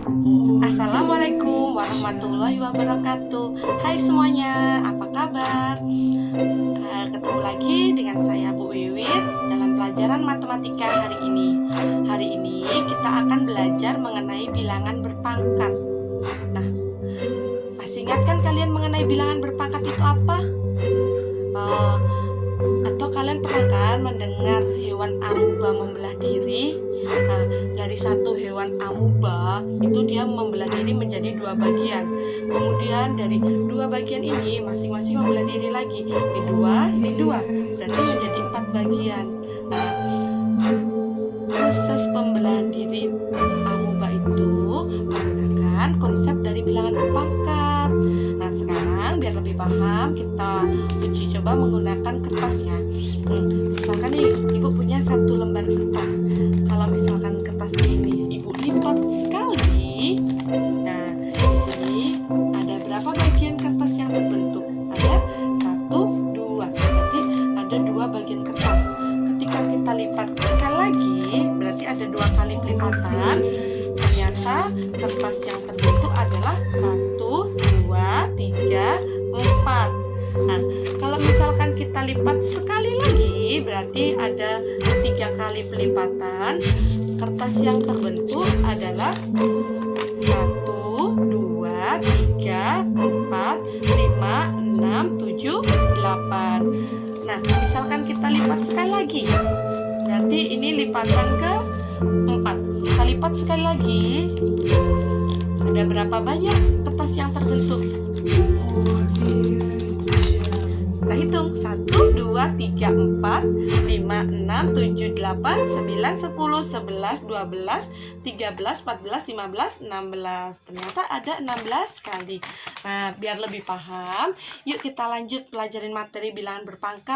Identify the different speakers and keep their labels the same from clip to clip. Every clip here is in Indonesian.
Speaker 1: Assalamualaikum warahmatullahi wabarakatuh. Hai semuanya, apa kabar? Ketemu lagi dengan saya Bu Wiwit dalam pelajaran matematika hari ini. Hari ini kita akan belajar mengenai bilangan berpangkat. Nah, masih ingat kan kalian mengenai bilangan berpangkat itu apa? Eh, atau kalian pernah kan mendengar hewan amuba membelah diri? Nah, dari satu hewan amuba itu dia membelah diri menjadi dua bagian. Kemudian dari dua bagian ini masing-masing membelah diri lagi. Ini dua, berarti menjadi empat bagian. Nah, proses pembelahan diri amuba itu menggunakan konsep dari bilangan berpangkat. Nah, sekarang biar lebih paham, kita uji coba menggunakan kertasnya. Misalkan nih, ibu punya satu lembar kertas. Kalau misalkan kertas ini ibu lipat sekali, nah di sini ada berapa bagian kertas yang terbentuk? Ada satu, dua. Berarti ada dua bagian kertas. Ketika kita lipat sekali lagi, berarti ada dua kali pelipatan. Ternyata kertas yang terbentuk adalah satu, dua, tiga, empat. Nah, kalau misalkan kita lipat sekali lagi, berarti ada tiga kali pelipatan. Kertas yang terbentuk adalah satu, dua, tiga, empat, lima, enam, tujuh, delapan. Nah, misalkan kita lipat sekali lagi, berarti ini lipatan ke 4. Kita lipat sekali lagi, ada berapa banyak kertas yang terbentuk? Kita hitung 1, 2, 3, 4, 5, 6, 7, 8, 9, 10, 11, 12, 13, 14, 15, 16. Ternyata ada 16 kali. Nah, biar lebih paham, yuk kita lanjut pelajarin materi bilangan berpangkat.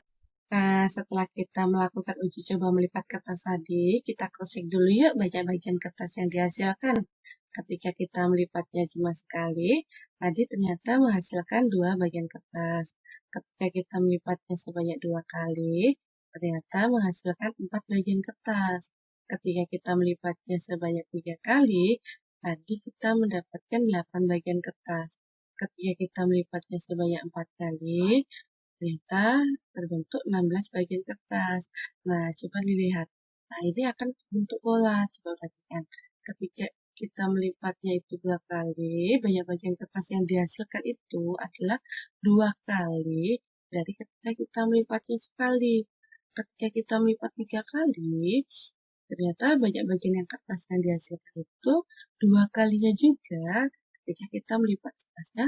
Speaker 1: Nah, setelah kita melakukan uji coba melipat kertas tadi, kita cross-check dulu yuk bagian-bagian kertas yang dihasilkan. Ketika kita melipatnya cuma sekali, tadi ternyata menghasilkan dua bagian kertas. Ketika kita melipatnya sebanyak dua kali, ternyata menghasilkan 4 bagian kertas. Ketika kita melipatnya sebanyak 3 kali, tadi kita mendapatkan 8 bagian kertas. Ketika kita melipatnya sebanyak 4 kali, ternyata terbentuk 16 bagian kertas. Nah, coba dilihat. Nah, ini akan terbentuk pola. Coba perhatikan. Ketika kita melipatnya itu dua kali, banyak bagian kertas yang dihasilkan itu adalah dua kali dari ketika kita melipatnya sekali. Ketika kita melipat 3 kali, ternyata banyak bagian yang kertas yang dihasilkan itu dua kalinya juga ketika kita melipat kertasnya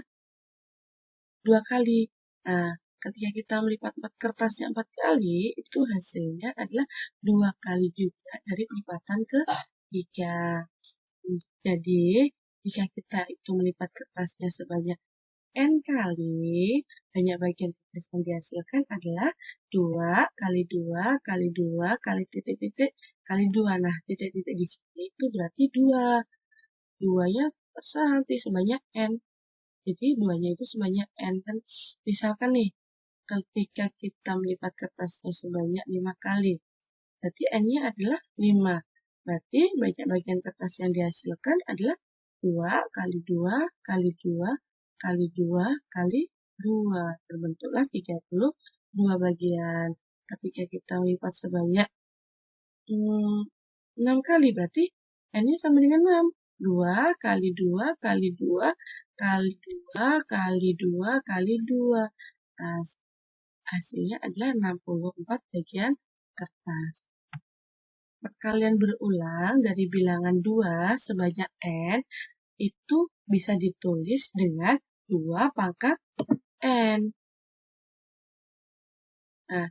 Speaker 1: dua kali. Nah, ketika kita melipat kertasnya 4 kali, itu hasilnya adalah dua kali juga dari pelipatan ketiga. Jadi, jika kita itu melipat kertasnya sebanyak N kali, banyak bagian kertas yang dihasilkan adalah 2 kali 2 kali 2 kali titik-titik kali 2. Nah, titik-titik di sini itu berarti 2. 2-nya terserah nanti sebanyak N. Jadi, 2-nya itu sebanyak N. Kan misalkan nih, ketika kita melipat kertasnya sebanyak 5 kali, berarti N-nya adalah 5. Berarti banyak bagian kertas yang dihasilkan adalah 2 kali 2 kali 2 kali 2 kali 2. Terbentuklah 32 bagian. Ketika kita melipat sebanyak 6 kali, berarti N-nya sama dengan 6. 2 kali 2 kali 2 kali 2 kali 2 kali 2. Nah, hasilnya adalah 64 bagian kertas. Perkalian berulang dari bilangan 2 sebanyak N itu bisa ditulis dengan 2 pangkat N. Nah,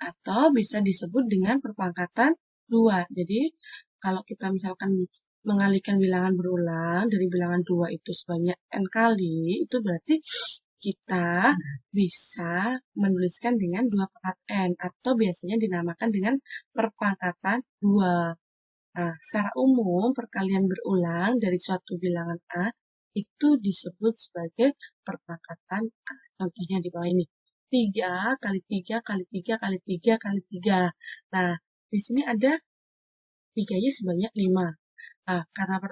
Speaker 1: atau bisa disebut dengan perpangkatan 2. Jadi, kalau kita misalkan mengalihkan bilangan berulang dari bilangan 2 itu sebanyak N kali, itu berarti kita bisa menuliskan dengan 2 pangkat N atau biasanya dinamakan dengan perpangkatan 2. Nah, secara umum perkalian berulang dari suatu bilangan A itu disebut sebagai perpangkatan A. Contohnya di bawah ini. 3 kali 3 kali 3 kali 3 kali 3. Nah, di sini ada 3-nya sebanyak 5. Nah, karena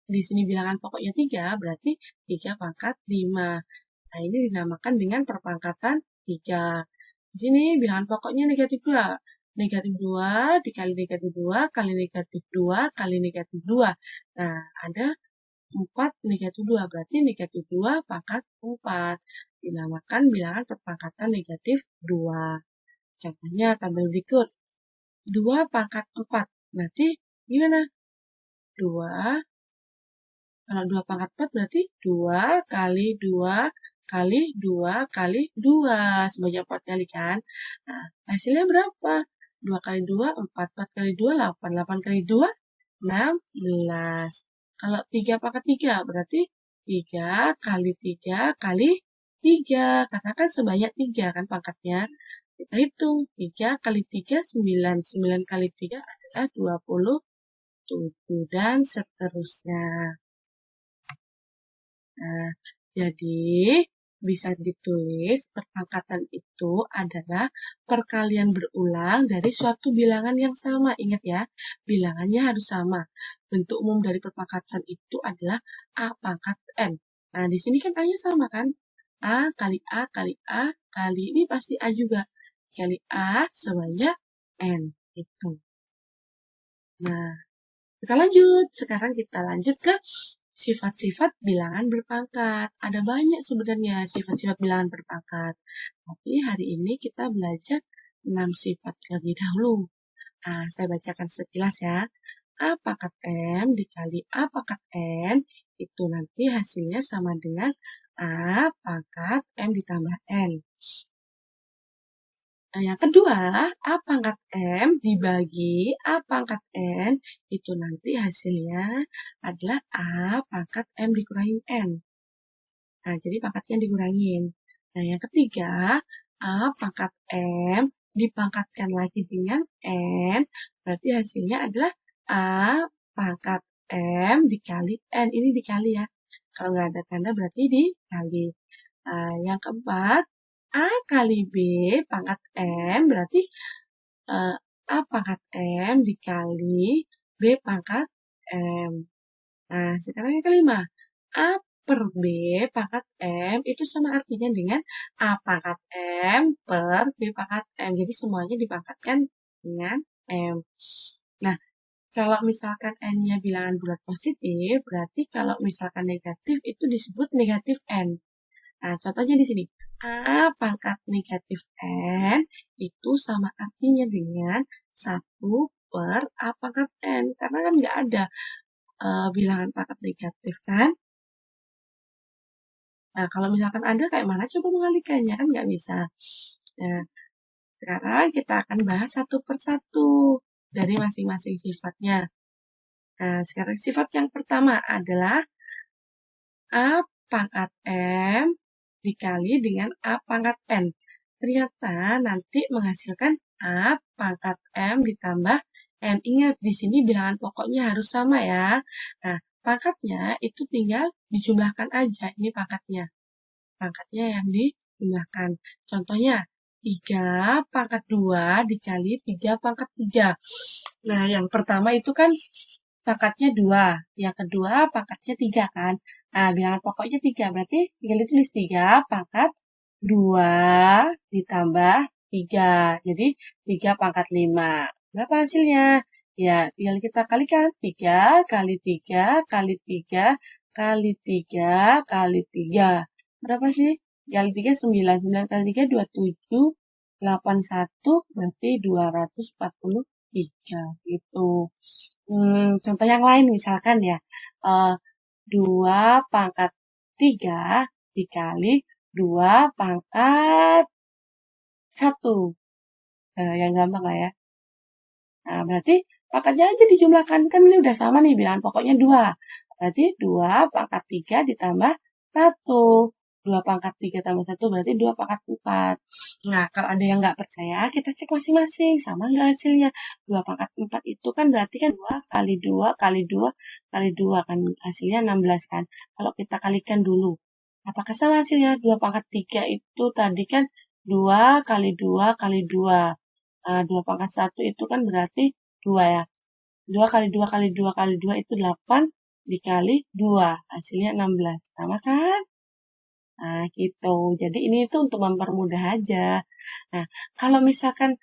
Speaker 1: di sini bilangan pokoknya 3, berarti 3 pangkat 5. Nah, ini dinamakan dengan perpangkatan 3. Di sini bilangan pokoknya negatif 2. Negatif 2 dikali negatif 2 kali negatif 2 kali negatif 2. Nah, ada 4 negatif 2, berarti negatif 2 pangkat 4. Dinamakan bilangan perpangkatan negatif 2. Contohnya tabel berikut. 2 pangkat 4, berarti gimana? 2, kalau 2 pangkat 4 berarti 2 kali 2 kali 2 kali 2. Sebanyak 4 kali kan? Nah, hasilnya berapa? 2 kali 2, 4. 4 kali 2, 8. 8 kali 2, 16. Kalau 3 pangkat 3 berarti 3 kali 3 kali 3. Karena kan sebanyak 3 kan pangkatnya. Kita hitung. 3 kali 3, 9. 9 kali 3 adalah 27. Dan seterusnya. Nah, jadi bisa ditulis perpangkatan itu adalah perkalian berulang dari suatu bilangan yang sama. Ingat ya, bilangannya harus sama. Bentuk umum dari perpangkatan itu adalah A pangkat N. Nah, di sini kan A-nya sama kan? A kali A kali A kali ini pasti A juga. Kali A sebanyak N. Itu. Nah, kita lanjut. Sekarang kita lanjut ke sifat-sifat bilangan berpangkat. Ada banyak sebenarnya sifat-sifat bilangan berpangkat. Tapi hari ini kita belajar 6 sifat terlebih dahulu. Nah, saya bacakan sekilas ya. A pangkat M dikali A pangkat N, itu nanti hasilnya sama dengan A pangkat M ditambah N. Nah, yang kedua, A pangkat M dibagi A pangkat N, itu nanti hasilnya adalah A pangkat M dikurangi N. Nah, jadi pangkatnya dikurangin. Nah, yang ketiga, A pangkat M dipangkatkan lagi dengan N, berarti hasilnya adalah A pangkat M dikali N. Ini dikali ya. Kalau nggak ada tanda berarti dikali. Yang keempat, A kali B pangkat M berarti A pangkat M dikali B pangkat M. Nah, sekarang yang kelima, A per B pangkat M itu sama artinya dengan A pangkat M per B pangkat M. Jadi semuanya dipangkatkan dengan M. Nah, kalau misalkan N-nya bilangan bulat positif, berarti kalau misalkan negatif itu disebut negatif N. Nah, contohnya di sini. A pangkat negatif N itu sama artinya dengan 1 per A pangkat N. Karena kan nggak ada bilangan pangkat negatif kan. Nah, kalau misalkan ada kayak mana coba mengalikannya kan nggak bisa. Nah, sekarang kita akan bahas satu per satu dari masing-masing sifatnya. Nah, sekarang sifat yang pertama adalah A pangkat M dikali dengan A pangkat N. Ternyata nanti menghasilkan A pangkat M ditambah N. Ingat, di sini bilangan pokoknya harus sama ya. Nah, pangkatnya itu tinggal dijumlahkan aja. Ini pangkatnya. Pangkatnya yang dijumlahkan. Contohnya, 3 pangkat 2 dikali 3 pangkat 3. Nah, yang pertama itu kan pangkatnya 2. Yang kedua pangkatnya 3 kan. Nah, bilangan pokoknya 3. Berarti tinggal ditulis 3 pangkat 2 ditambah 3. Jadi 3 pangkat 5. Berapa hasilnya? Ya, tinggal kita kalikan. 3 kali 3 kali 3 kali 3 kali 3. Berapa sih? Kali 3, 9. 9 kali 3, 27. 81, berarti 243. Gitu. Contoh yang lain misalkan ya. 2 pangkat 3 dikali 2 pangkat 1. Yang gampang lah ya. Nah, berarti pangkatnya aja dijumlahkan. Kan ini udah sama nih, bilangan pokoknya 2. Berarti 2 pangkat 3 ditambah 1. 2 pangkat 3 tambah 1 berarti 2 pangkat 4. Nah, kalau ada yang nggak percaya, kita cek masing-masing. Sama nggak hasilnya? 2 pangkat 4 itu kan berarti kan 2 kali 2 kali 2 kali 2 kan. Hasilnya 16 kan. Kalau kita kalikan dulu. Apakah sama hasilnya? 2 pangkat 3 itu tadi kan 2 kali 2 kali 2. 2 pangkat 1 itu kan berarti 2 ya. 2 kali 2 kali 2 kali 2 itu 8. dikali 2, hasilnya 16. Sama kan? Nah, gitu. Jadi ini itu untuk mempermudah aja. Nah, kalau misalkan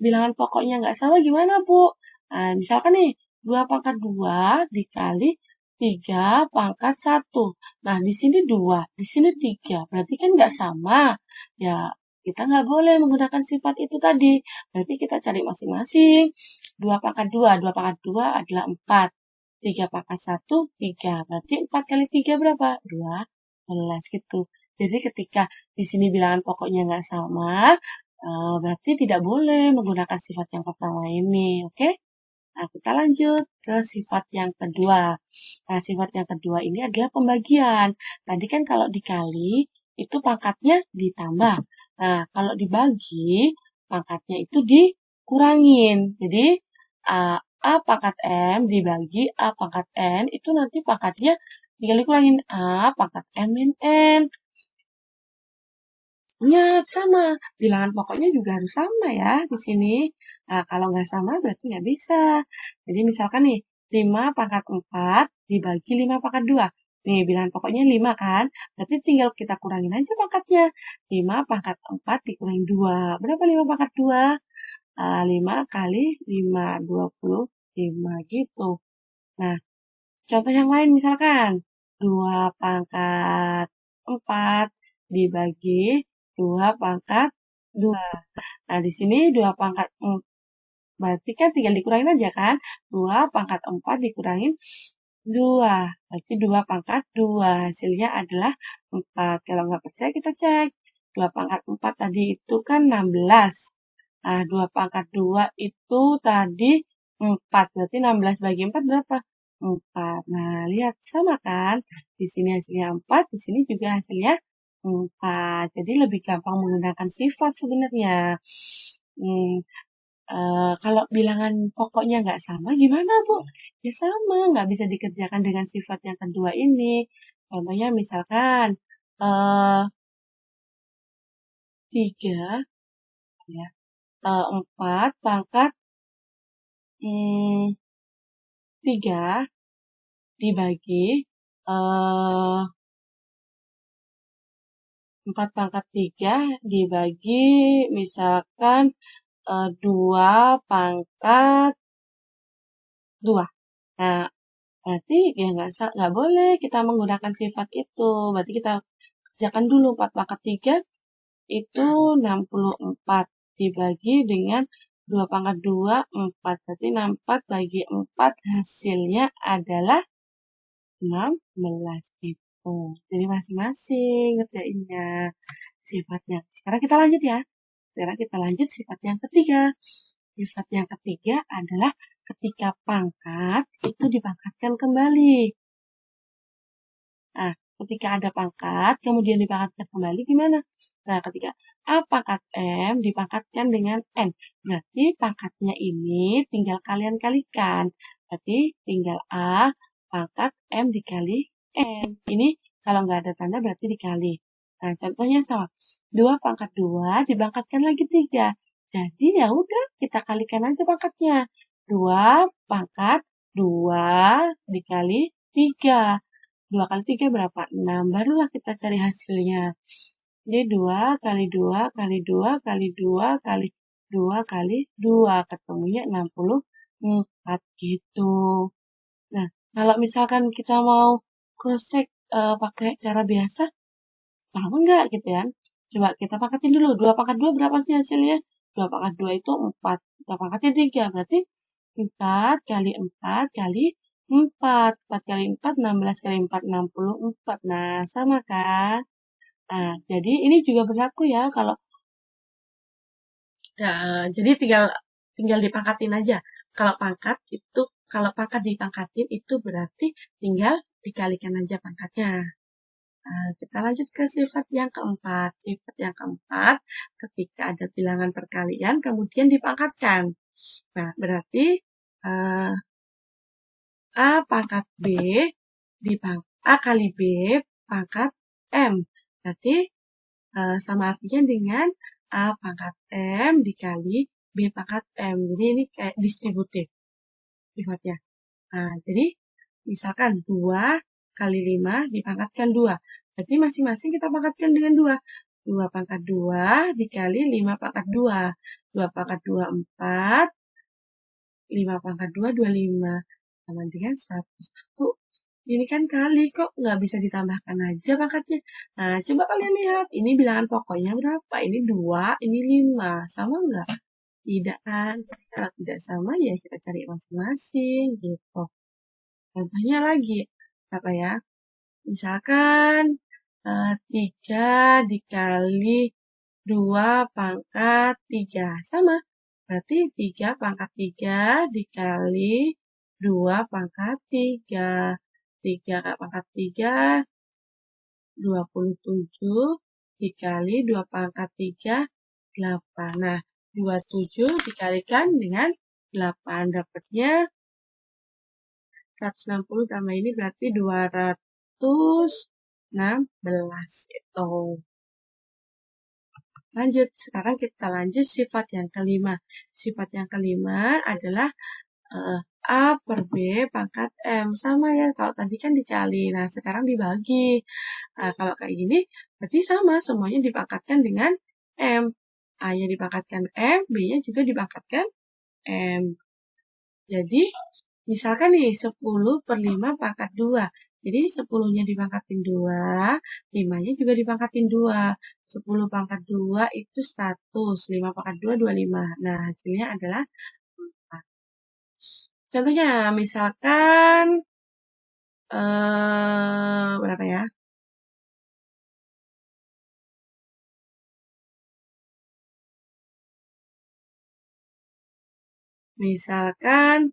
Speaker 1: bilangan pokoknya nggak sama gimana, Bu? Nah, misalkan nih, 2 pangkat 2 dikali 3 pangkat 1. Nah, di sini 2, di sini 3. Berarti kan nggak sama. Ya, kita nggak boleh menggunakan sifat itu tadi. Berarti kita cari masing-masing. 2 pangkat 2, 2 pangkat 2 adalah 4. 3 pangkat 1, 3. Berarti 4 kali 3 berapa? 12 gitu. Jadi ketika di sini bilangan pokoknya nggak sama, berarti tidak boleh menggunakan sifat yang pertama ini, oke? Nah, kita lanjut ke sifat yang kedua. Nah, sifat yang kedua ini adalah pembagian. Tadi kan kalau dikali, itu pangkatnya ditambah. Nah, kalau dibagi, pangkatnya itu dikurangin. Jadi, A pangkat M dibagi A pangkat N, itu nanti pangkatnya tinggal dikurangin A pangkat M min N. Ingat, sama. Bilangan pokoknya juga harus sama ya di sini. Nah, kalau nggak sama berarti nggak bisa. Jadi misalkan nih, 5 pangkat 4 dibagi 5 pangkat 2. Nih, bilangan pokoknya 5 kan? Berarti tinggal kita kurangin aja pangkatnya. 5 pangkat 4 dikurangin 2. Berapa 5 pangkat 2? 5 kali 5, 25 gitu. Nah, contoh yang lain misalkan 2 pangkat 4 dibagi 2 pangkat 2. Nah, di sini 2 pangkat 4, berarti kan tinggal dikurangin aja kan? 2 pangkat 4 dikurangin 2. Berarti 2 pangkat 2. Hasilnya adalah 4. Kalau nggak percaya kita cek. 2 pangkat 4 tadi itu kan 16. Nah, 2 pangkat 2 itu tadi 4. Berarti 16 bagi 4 berapa? 4. Nah, lihat sama kan? Di sini hasilnya 4, di sini juga hasilnya 4. Jadi lebih gampang menggunakan sifat sebenarnya. Kalau bilangan pokoknya nggak sama gimana, Bu? Ya sama, nggak bisa dikerjakan dengan sifat yang kedua ini. Contohnya misalkan, 3, ya, 4 pangkat 3 dibagi 4 pangkat 3 dibagi misalkan 2 pangkat 2. Nah, berarti ya nggak boleh kita menggunakan sifat itu. Berarti kita kerjakan dulu 4 pangkat 3 itu 64 dibagi dengan 2 pangkat 2, 4. Berarti 64 bagi 4 hasilnya adalah 16 itu. Jadi masing-masing ngerjainnya sifatnya. Sekarang kita lanjut ya. Sekarang kita lanjut sifat yang ketiga. Sifat yang ketiga adalah ketika pangkat itu dipangkatkan kembali. Nah, ketika ada pangkat, kemudian dipangkatkan kembali gimana? Nah, ketika A pangkat M dipangkatkan dengan N. Berarti pangkatnya ini tinggal kalian kalikan. Berarti tinggal A pangkat M dikali N. Ini kalau nggak ada tanda berarti dikali. Nah, contohnya sama. 2 pangkat 2 dipangkatkan lagi 3. Jadi ya udah kita kalikan aja pangkatnya. 2 pangkat 2 dikali 3. 2 kali 3 berapa? 6. Barulah kita cari hasilnya. Jadi 2 kali 2 kali 2 kali 2 kali 2 kali 2. Ketemunya 64 gitu. Nah, kalau misalkan kita mau cross-check pakai cara biasa, sama nggak gitu kan? Coba kita pangkatin dulu. 2 pangkat 2 berapa sih hasilnya? 2 pangkat 2 itu 4. Kita pangkatin 3. Berarti 4 kali 4 kali 4. 4 kali 4, 16 kali 4, 64. Nah, sama kan? Nah, jadi ini juga berlaku ya kalau jadi tinggal dipangkatin aja. Kalau pangkat dipangkatin itu berarti tinggal dikalikan aja pangkatnya. Nah, kita lanjut ke sifat yang keempat. Sifat yang keempat, ketika ada bilangan perkalian kemudian dipangkatkan. Nah, berarti A pangkat B A kali B pangkat M. Berarti sama artinya dengan A pangkat M dikali B pangkat M. Jadi ini kayak distributif sifatnya. Nah, jadi misalkan 2 kali 5 dipangkatkan 2. Berarti masing-masing kita pangkatkan dengan 2. 2 pangkat 2 dikali 5 pangkat 2. 2 pangkat 2, 4. 5 pangkat 2, 25. Sama dengan 100. Ini kan kali, kok nggak bisa ditambahkan aja pangkatnya? Nah, coba kalian lihat. Ini bilangan pokoknya berapa? Ini 2, ini 5. Sama nggak? Tidak kan? Jadi kalau tidak sama, ya kita cari masing-masing, gitu. Contohnya lagi, apa ya? Misalkan 3 dikali 2 pangkat 3. Sama. Berarti 3 pangkat 3 dikali 2 pangkat 3. 3 pangkat 3, 27 dikali 2 pangkat 3, 8. Nah, 27 dikalikan dengan 8. Dapatnya 160 tambah ini berarti 216 itu. Lanjut, sekarang kita lanjut sifat yang kelima. Sifat yang kelima adalah A per B pangkat M. Sama ya, kalau tadi kan dikali. Nah, sekarang dibagi. Nah, kalau kayak gini, berarti sama. Semuanya dipangkatkan dengan M. A-nya dipangkatkan M, B-nya juga dipangkatkan M. Jadi, misalkan nih, 10 per 5 pangkat 2. Jadi, 10-nya dipangkatin 2, 5-nya juga dipangkatin 2. 10 pangkat 2 itu 100. 5 pangkat 2, 25. Nah, hasilnya adalah 4. Contohnya, misalkan, berapa ya? Misalkan,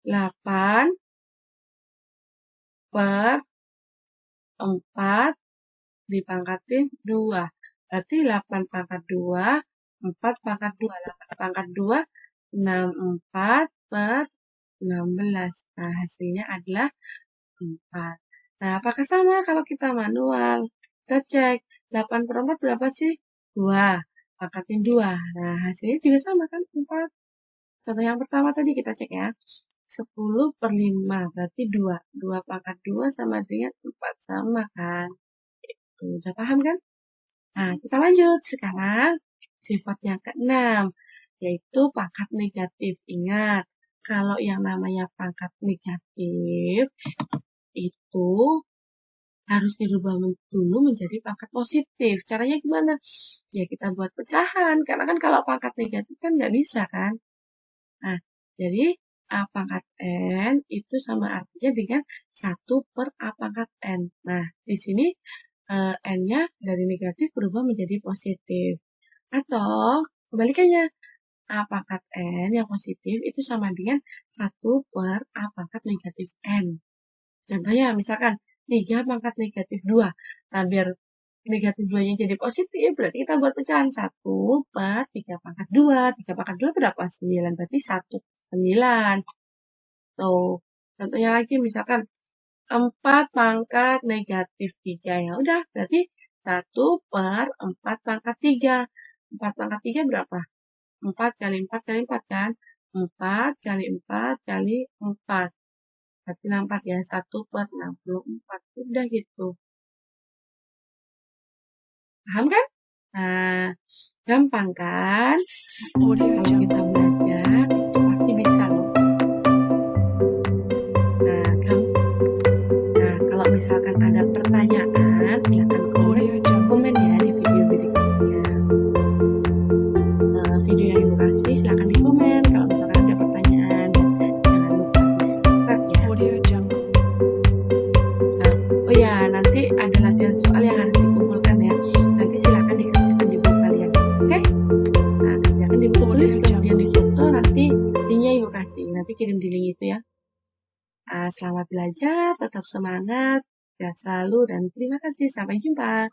Speaker 1: 8 per 4 dipangkatin 2. Berarti 8 pangkat 2, 4 pangkat 2. 8 pangkat 2, 64 per 16. Nah, hasilnya adalah 4. Nah, apakah sama kalau kita manual? Kita cek. 8 per 4 berapa sih? 2. Pangkatin 2. Nah, hasilnya juga sama kan? 4. Contoh yang pertama tadi kita cek ya. 10 per 5 berarti 2. 2 pangkat 2 sama dengan 4. Sama kan? Itu, udah paham kan? Nah, kita lanjut. Sekarang sifat yang ke-6, yaitu pangkat negatif. Ingat, kalau yang namanya pangkat negatif, itu harus dirubah dulu menjadi pangkat positif. Caranya gimana? Ya, kita buat pecahan. Karena kan kalau pangkat negatif kan nggak bisa kan? Nah, jadi A pangkat N itu sama artinya dengan 1 per A pangkat N. Nah, di sini N-nya dari negatif berubah menjadi positif. Atau kebalikannya, A pangkat N yang positif itu sama dengan 1 per A pangkat negatif N. Contohnya, misalkan 3 pangkat negatif 2. Nah, biar negatif 2-nya jadi positif, berarti kita buat pecahan 1 per 3 pangkat 2. 3 pangkat 2 berapa? 9. Berarti 1 per 9. Tuh. Contohnya lagi, misalkan 4 pangkat negatif 3. Ya udah, berarti 1 per 4 pangkat 3. 4 pangkat 3 berapa? 4 kali 4 kali 4 kan? 4 kali 4 kali 4. Berarti 64 ya, 1 per 64. Udah gitu. Paham kan? Nah, gampang kan? Kalau kita belajar, itu pasti bisa loh. Nah, kalau misalkan ada pertanyaan, silakan komen ya di video berikutnya. Video yang Ibu kasih silakan di komen kalau misalkan ada pertanyaan. Jangan lupa di subscribe ya. Oh ya, nanti ada latihan soal yang harus dikumpulkan ya. Nanti silakan dikerjakan di buku kalian. Oke? Nah, kerjakan di buku tulis, kemudian di foto, nanti linknya Ibu kasih. Nanti kirim di link itu ya. Selamat belajar, tetap semangat, sehat selalu, dan terima kasih. Sampai jumpa.